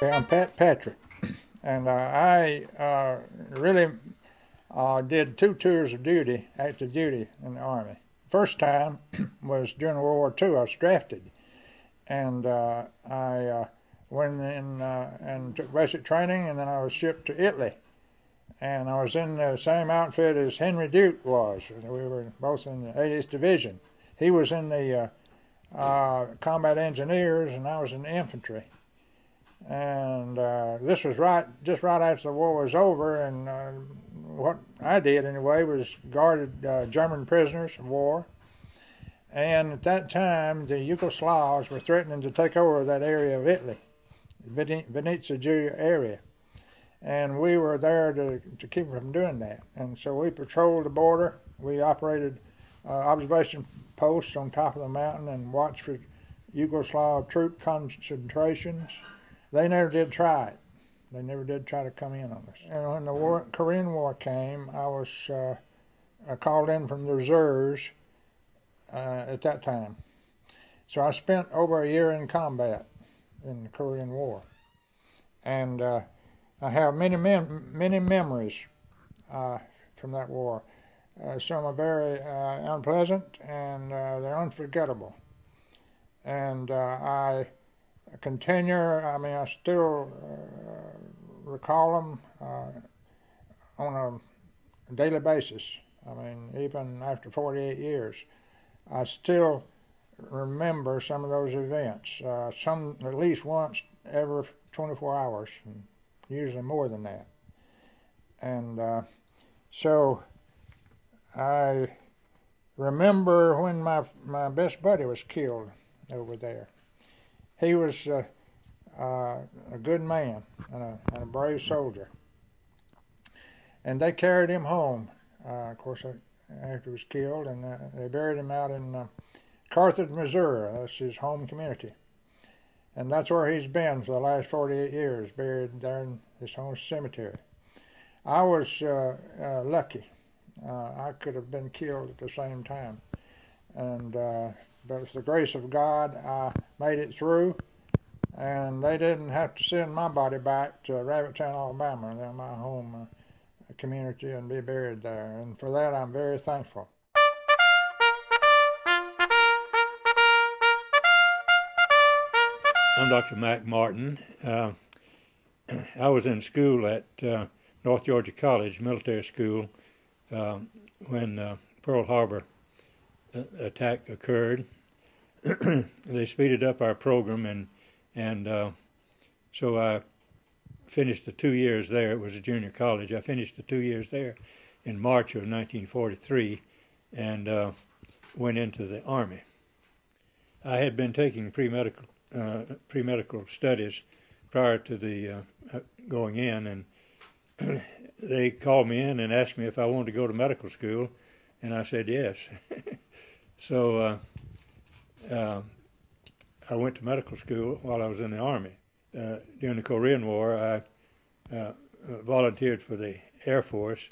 I'm Pat Patrick, and I really did 2 tours of duty, active duty in the Army. First time was during World War II. I was drafted, and I went in and took basic training, and then I was shipped to Italy. And I was in the same outfit as Henry Duke was. We were both in the 80th Division. He was in the combat engineers, and I was in the infantry. And this was just right after the war was over, and what I did anyway was guarded German prisoners of war. And at that time, the Yugoslavs were threatening to take over that area of Italy, Venetia Giulia area. And we were there to keep them from doing that. And so we patrolled the border. We operated observation posts on top of the mountain and watched for Yugoslav troop concentrations. They never did try it. They never did try to come in on us. And when the Korean War came, I was called in from the reserves at that time. So I spent over a year in combat in the Korean War. And I have many memories from that war. Some are very unpleasant, and they're unforgettable. And I I still recall them on a daily basis. I mean, even after 48 years, I still remember some of those events, some at least once every 24 hours, and usually more than that. And so I remember when my best buddy was killed over there. He was a good man and a brave soldier. And they carried him home, of course, after he was killed, and they buried him out in Crawford, Missouri. That's his home community. And that's where he's been for the last 48 years, buried there in his home cemetery. I was lucky. I could have been killed at the same time. And but with the grace of God, I made it through, and they didn't have to send my body back to Rabbittown, Alabama, they're my home community, and be buried there. And for that, I'm very thankful. I'm Dr. Mack Martin. I was in school at North Georgia College, military school, when Pearl Harbor attack occurred. They speeded up our program, and so I finished the 2 years there. It was a junior college. I finished the 2 years there in March of 1943 and went into the Army. I had been taking pre-medical studies prior to the going in, and they called me in and asked me if I wanted to go to medical school, and I said yes. So I went to medical school while I was in the Army. During the Korean War, I volunteered for the Air Force.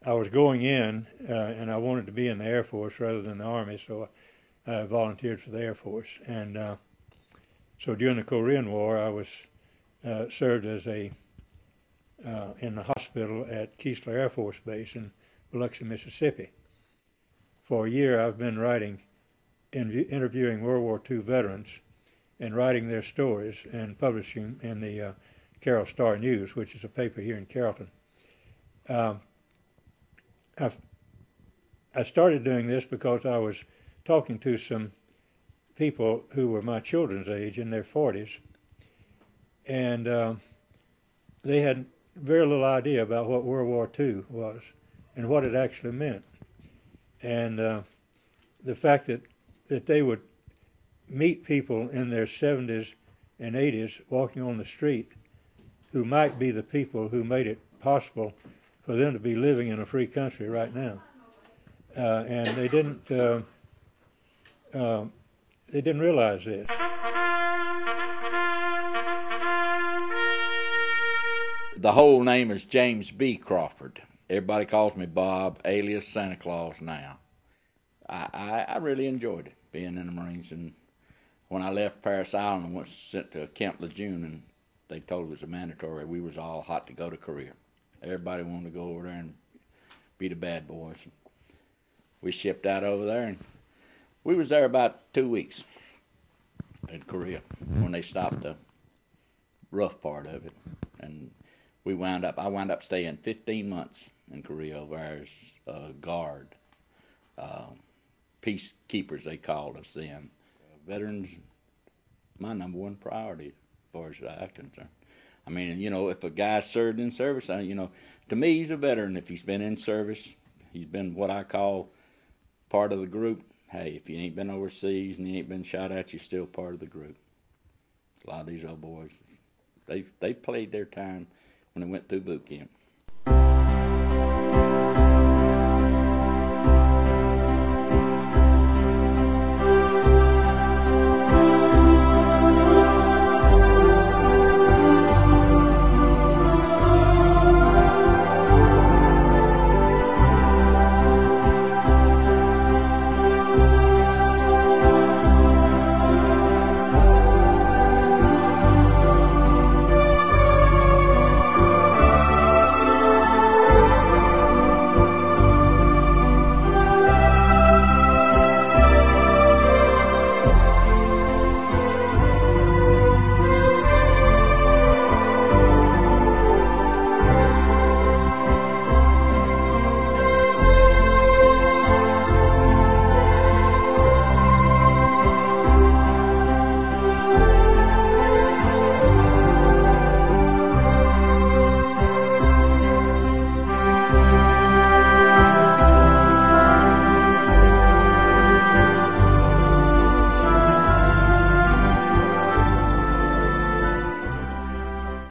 I was going in, and I wanted to be in the Air Force rather than the Army, so I volunteered for the Air Force. And so during the Korean War, I was served as in the hospital at Keesler Air Force Base in Biloxi, Mississippi. For a year, I've been interviewing World War II veterans and writing their stories and publishing in the Carroll Star News, which is a paper here in Carrollton. I started doing this because I was talking to some people who were my children's age, in their 40s, and they had very little idea about what World War II was and what it actually meant. And the fact that they would meet people in their 70s and 80s walking on the street who might be the people who made it possible for them to be living in a free country right now. And they didn't realize this. The whole name is James B. Crawford. Everybody calls me Bob, alias Santa Claus now. I really enjoyed it, being in the Marines. And when I left Parris Island, I was sent to Camp Lejeune in they told us a mandatory. We was all hot to go to Korea. Everybody wanted to go over there and be the bad boys. We shipped out over there, and we was there about 2 weeks in Korea when they stopped the rough part of it. And I wound up staying 15 months in Korea over there as a guard. Peacekeepers, they called us then. Veterans, my number one priority as far as I'm concerned. I mean, you know, if a guy served in service, you know, to me he's a veteran. If he's been in service, he's been what I call part of the group. Hey, if you ain't been overseas and you ain't been shot at, you're still part of the group. A lot of these old boys, they played their time when they went through boot camp.